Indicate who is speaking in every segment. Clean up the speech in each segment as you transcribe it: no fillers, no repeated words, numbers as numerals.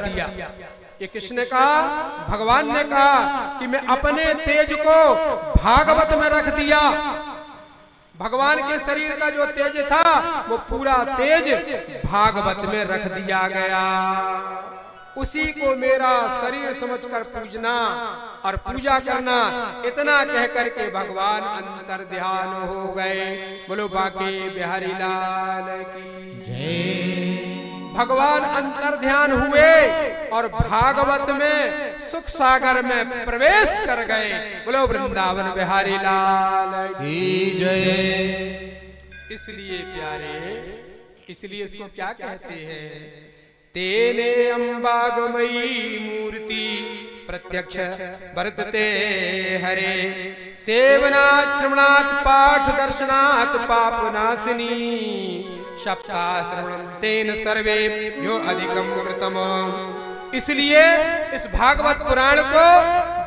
Speaker 1: दिया। ये किसने कहा? भगवान ने कहा कि मैं अपने तेज को भागवत में रख दिया। भगवान के शरीर का जो तेज था वो पूरा तेज भागवत में रख दिया गया। उसी को मेरा शरीर समझकर पूजना और पूजा करना, इतना कह करके भगवान अंतर ध्यान हो गए। बोलो बाके बिहारी लाल की जय। भगवान अंतर ध्यान हुए और भागवत में सुख सागर में प्रवेश कर गए। बोलो वृंदावन बिहारी लाल की जय। इसलिए प्यारे, इसलिए इसको क्या कहते हैं? तेने अम्बागमयी मूर्ति प्रत्यक्ष वर्तते हरे, सेवनात् श्रवणात् पाठ दर्शनात् पापनाशिनी, सप्ता श्रवणं तेन सर्वेभ्यो अधिकं कृतम। इसलिए इस भागवत पुराण को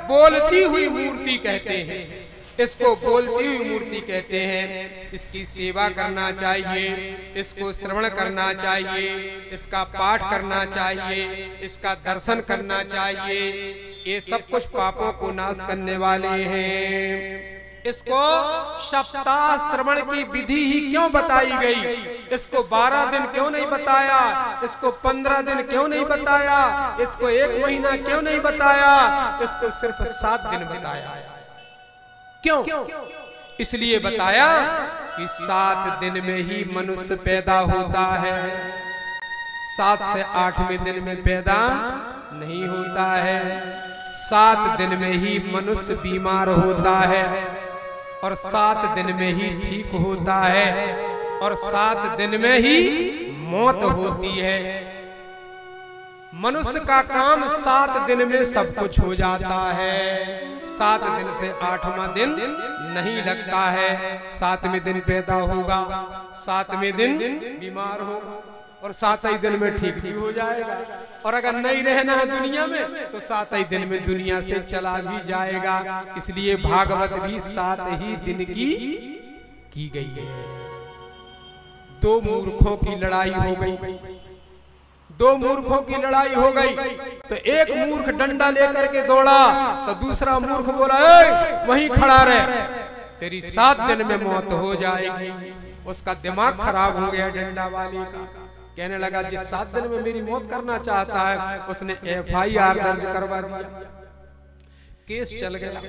Speaker 1: बोलती हुई मूर्ति कहते हैं। इसको बोलती हुई मूर्ति कहते हैं। इसकी सेवा करना चाहिए, इसको श्रवण करना चाहिए, इसका पाठ करना चाहिए, इसका दर्शन करना चाहिए। ये सब कुछ पापों को नाश करने वाले हैं। इसको सप्ताह श्रवण की विधि ही क्यों बताई गई? इसको 12 दिन क्यों नहीं बताया? इसको 15 दिन क्यों नहीं बताया? इसको 1 महीना क्यों नहीं बताया? इसको सिर्फ 7 दिन बताया। क्यों? इसलिए बताया कि 7 दिन में ही मनुष्य पैदा होता है, 7 से 8वें दिन में पैदा नहीं होता है। 7 दिन में ही मनुष्य बीमार होता है और 7 दिन में ही ठीक होता है और 7 दिन में ही मौत होती है। मनुष्य का काम 7 दिन में सब कुछ हो जाता है। 7 दिन से 8वां दिन नहीं लगता है। 7वें दिन पैदा होगा, 7वें दिन बीमार होगा और 7 ही दिन में ठीक भी हो जाएगा। और अगर नहीं रहना है दुनिया में तो 7 ही दिन में दुनिया से चला भी जाएगा। इसलिए भागवत भी 7 ही दिन की गई है। 2 मूर्खों की लड़ाई हो गई। 2 मूर्खों की लड़ाई हो गई तो एक मूर्ख डंडा लेकर के दौड़ा तो दूसरा मूर्ख बोला, वहीं खड़ा रहे, तेरी 7 दिन में मौत हो जाएगी। उसका दिमाग खराब हो गया डंडा वाले का। कहने लगा जिस 7 दिन में मेरी मौत करना चाहता है उसने FIR दर्ज करवा दिया। केस चल गया।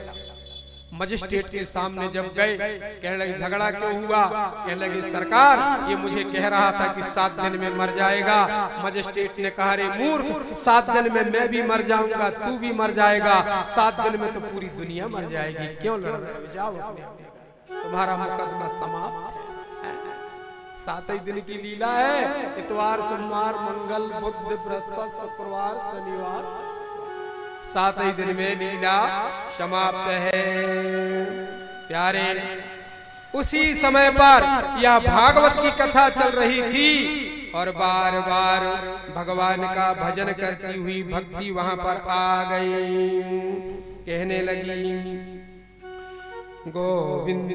Speaker 1: मजिस्ट्रेट के सामने जब गए, कहने लगे झगड़ा क्यों हुआ? कहने लगे सरकार ये मुझे कह रहा था कि 7 दिन में मर जाएगा। मजिस्ट्रेट ने कहा रे मूर्ख, 7 दिन में मैं भी मर जाऊंगा, तू भी मर जाएगा, 7 दिन में तो पूरी दुनिया मर जाएगी, क्यों लड़ रहे हो? जाओ अपने, तुम्हारा मुकदमा समाप्त है। 7 ही दिन की लीला है। इतवार, सोमवार, मंगल, बुध, बृहस्पति, शुक्रवार, शनिवार, 7 ही दिन में लीला समाप्त है। प्यारे, उसी समय पर यह भागवत की कथा चल रही थी और बार बार भगवान का भजन करती हुई भक्ति वहां पर आ गई। कहने लगी गोविंद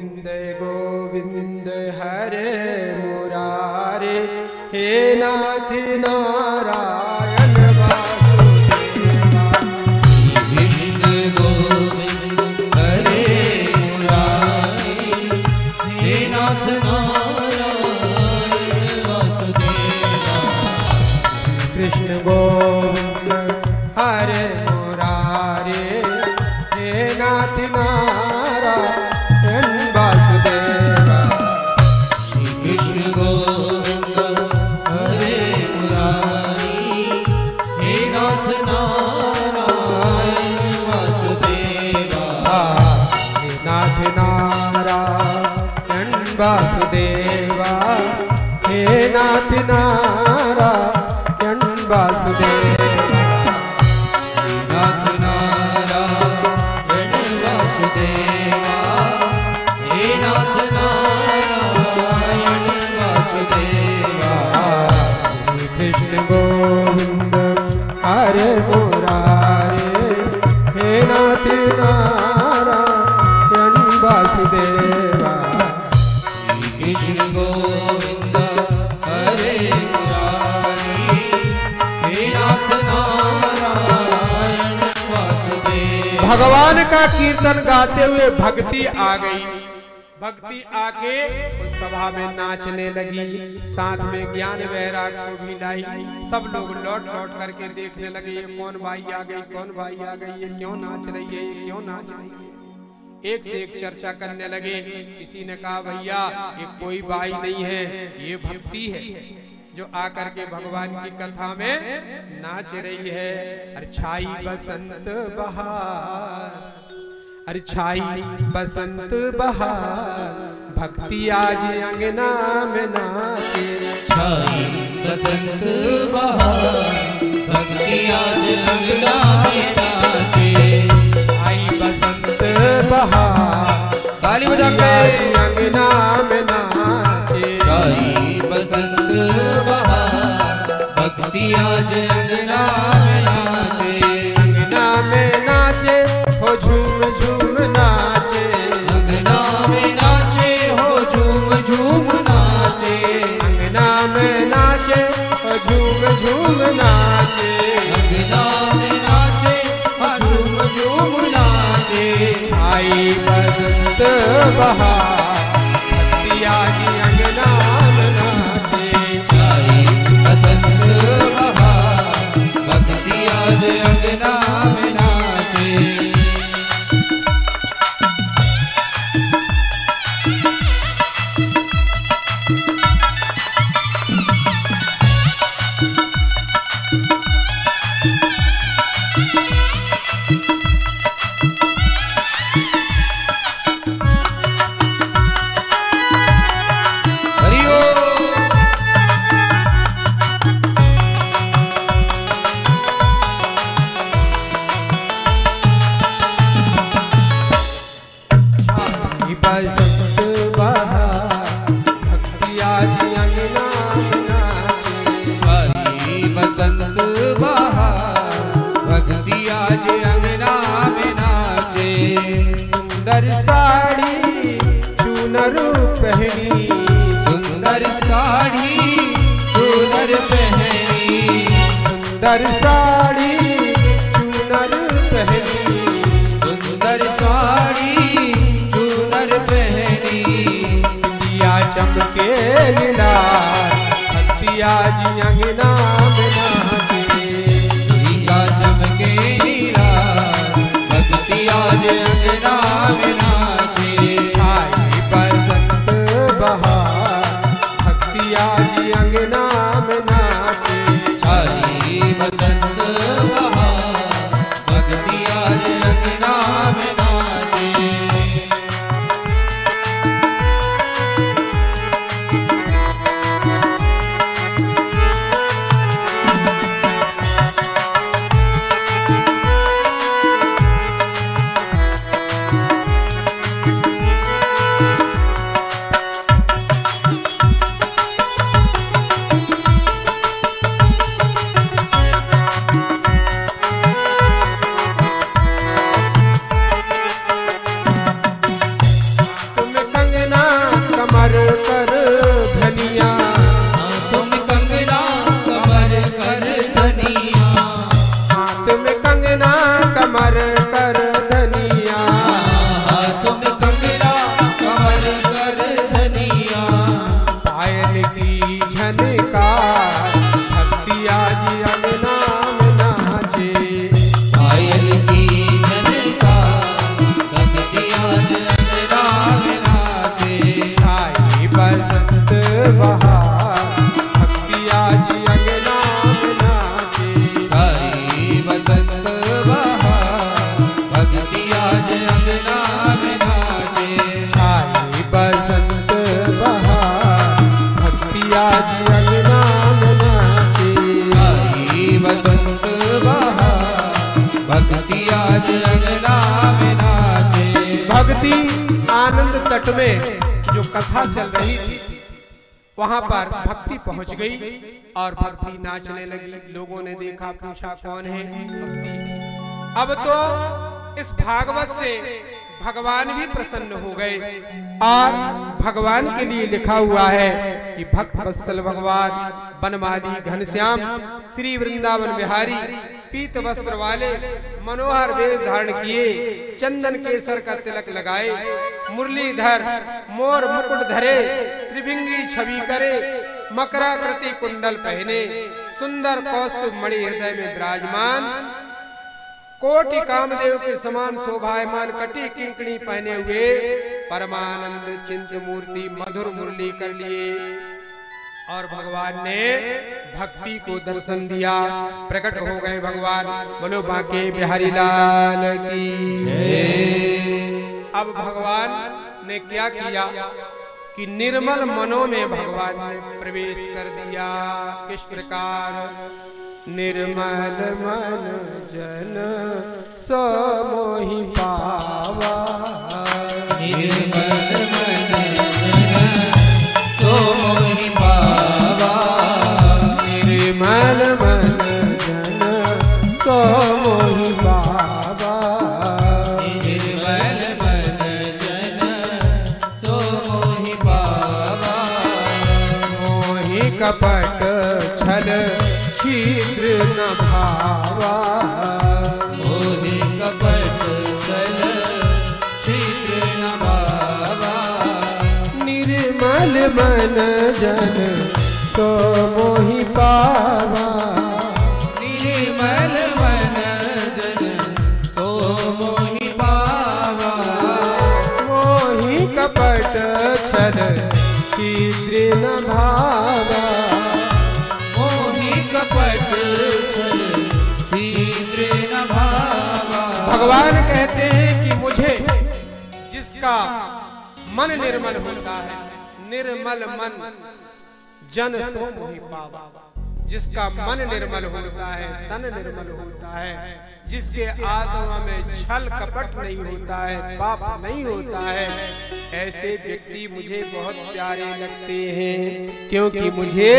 Speaker 1: गोविंद हरे मुरारे, हे नाथ नारायण गोविंद हरे मुरारे, हे नाथ नारायण वासुदेवा। श्री कृष्ण गोविंद हरे मुरारी, हे नाथ नारायण वासुदेवा। हे नाथ नारायण वासुदेवा, हे नाथ नारायण वासुदेवा। नाथ नारायण वासुदेवा, हे नाथ नारायण वासुदेवा। श्री कृष्ण गोविंद हरे मुरारे, हे नाथ नारायण वासुदेवा। श्री कृष्ण गोविंद हरे मुरारी, हे नाथ नारायण भगवान का कीर्तन गाते हुए भक्ति आ गई। भक्ति आके उस सभा में नाचने लगी, साथ में ज्ञान वैराग को भी लाई। सब लोग लौट लौट करके देखने लगे, ये कौन भाई आ गई, कौन भाई आ गई, ये क्यों नाच रही है, ये क्यों नाच रही है। एक से एक चर्चा करने लगे। किसी ने कहा भैया ये कोई भाई नहीं है, ये भक्ति है जो आकर के भगवान की कथा में नाच रही है। अरे छाई बसंत बहार, अरे छाई बसंत बहार, भक्ति आज अंगना में नाचे।
Speaker 2: छाई बसंत बहार, भक्ति आज अंगना में नाचे।
Speaker 1: छाई बसंत बहार,
Speaker 2: ताली बजा के
Speaker 1: अंगना में नाचे।
Speaker 2: छाई बसंत बहार, भक्ति आज अंगना में नाचे।
Speaker 1: अंगना में नाचे हो झूम झूम नाचे।
Speaker 2: अंगना में नाचे हो झूम झूम नाचे।
Speaker 1: अंगना में नाचे हो झूम झूम नाचे।
Speaker 2: अंगना में नाचे हो झूम झूम नाचे।
Speaker 1: छाई बसंत बहार, भक्ति आज अंगना में नाचे।
Speaker 2: छाई बसंत बहार, भक्ति आज अंगना में नाचे।
Speaker 1: बसंत बहार, भक्ति आज अंगना में नाचे।
Speaker 2: छाई बसंत बहार, भक्ति आज अंगना में नाचे।
Speaker 1: सुंदर साड़ी चूनर पहनी,
Speaker 2: सुंदर साड़ी चूनर पहनी।
Speaker 1: सुंदर साड़ी चूनर पहनी।
Speaker 2: सुंदर साड़ी चूनर पहनी।
Speaker 1: दिया चमके लीलार, भक्ति आज अंगना में नाचे।
Speaker 2: दिया चमके नीला, भक्ति आज अंगना में नाचे।
Speaker 1: छाई बसंत बहार, भक्ति आज अंगना में नाचे।
Speaker 2: छाई बसंत बहार, भक्ति आज अंगना में नाचे।
Speaker 1: तुम कंगना कमर कर धनिया,
Speaker 2: तुम कंगना कमर कर धनिया।
Speaker 1: हाथ में कंगना कमर कर धनिया।
Speaker 2: तुम कंगना कमर कर धनिया।
Speaker 1: पायल की झनकार, भक्ति आज अंगना में नाचे।
Speaker 2: पायल की झनकार, भक्ति आज अंगना में नाचे।
Speaker 1: छाई बसंत बहार, भक्ति आज अंगना में नाचे।
Speaker 2: छाई बसंत बहार, भक्ति आज अंगना में नाचे।
Speaker 1: छाई बसंत बहार, भक्ति आज अंगना में नाचे।
Speaker 2: छाई बसंत बहार, भक्ति आज अंगना में नाचे।
Speaker 1: भक्ति आनंद तट में जो कथा चल रही थी, वहां पर भक्ति पहुंच गई और भक्ति नाचने लगी। लोगों ने देखा, पूछा कौन है? भक्ति। अब तो इस भागवत से भगवान भी प्रसन्न हो गए। और भगवान के लिए लिखा हुआ है कि भक्त वत्सल भगवान बनमाली घनश्याम श्री वृंदावन बिहारी पीत वस्त्र वाले मनोहर वेश धारण किए, चंदन केसर का तिलक लगाए, मुरलीधर मोर मुकुट धरे, त्रिभिंगी छवि करे, मकराकृति कुंडल पहने, सुंदर कौस्तुभ मणि हृदय में विराजमान, कोटि कामदेव के समान शोभायमान कटी किंकणी पहने हुए परमानंद चिंत मूर्ति मधुर मुरली कर लिए। और भगवान ने भक्ति को दर्शन दिया, प्रकट हो गए भगवान। बोलो बांके बिहारी लाल की जय। अब भगवान ने क्या किया कि निर्मल मनों में भगवान ने प्रवेश कर दिया। किस प्रकार? निर्मल मन जन सो मोहि पावा,
Speaker 2: निर्मल मन जन सो मोहि पावा,
Speaker 1: निर्मल मन जन सो मोहि पावा,
Speaker 2: निर्मल मन जन सो मोहि पावा,
Speaker 1: मोहि कपट छल शीघ्र न भावा,
Speaker 2: मोहि कपट छल शीघ्र न भावा,
Speaker 1: निर्मल मन जन सो मोहि पावा,
Speaker 2: निर्मल मन जन सो मोहि पावा,
Speaker 1: मोहि कपट छल शीघ्र न भावा,
Speaker 2: कपट छल शीघ्र न भावा।
Speaker 1: भगवान कहते हैं कि मुझे जिसका मन निर्मल होता है, निर्मल मन जन सो मोहि पावा, जिसका मन निर्मल होता है, तन निर्मल होता है, जिसके आत्मा में छल कपट नहीं होता है, पाप नहीं होता है, ऐसे व्यक्ति मुझे बहुत प्यारे लगते हैं, क्योंकि मुझे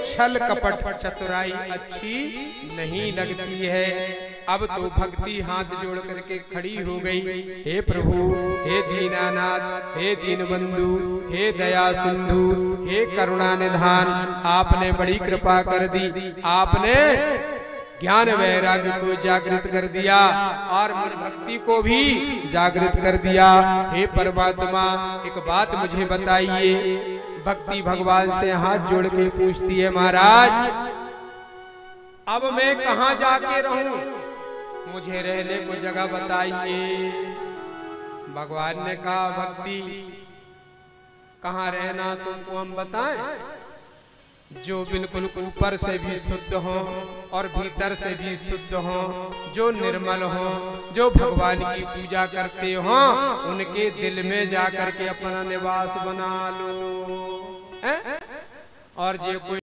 Speaker 1: छल कपट चतुराई अच्छी नहीं लगती है। अब तो भक्ति हाथ जोड़ करके खड़ी हो गई। हे प्रभु, हे दीनानाथ, हे दीनबंधु, हे दया सिंधु, हे करुणा निधान, आपने बड़ी कृपा कर दी। आपने ज्ञान वैराग्य को जागृत कर दिया और मन भक्ति को भी जागृत कर दिया। हे परमात्मा, एक बात मुझे बताइए। भक्ति भगवान से हाथ जोड़ के पूछती है, महाराज अब मैं कहाँ जाके रहूं, मुझे रहने को जगह बताइए। भगवान ने कहा, भक्ति कहाँ रहना तुमको हम बताएं? जो बिल्कुल ऊपर से भी शुद्ध हो और भीतर से भी शुद्ध हो, जो निर्मल हो, जो भगवान की पूजा करते हो, उनके दिल में जाकर के अपना निवास बना लो। और जो कोई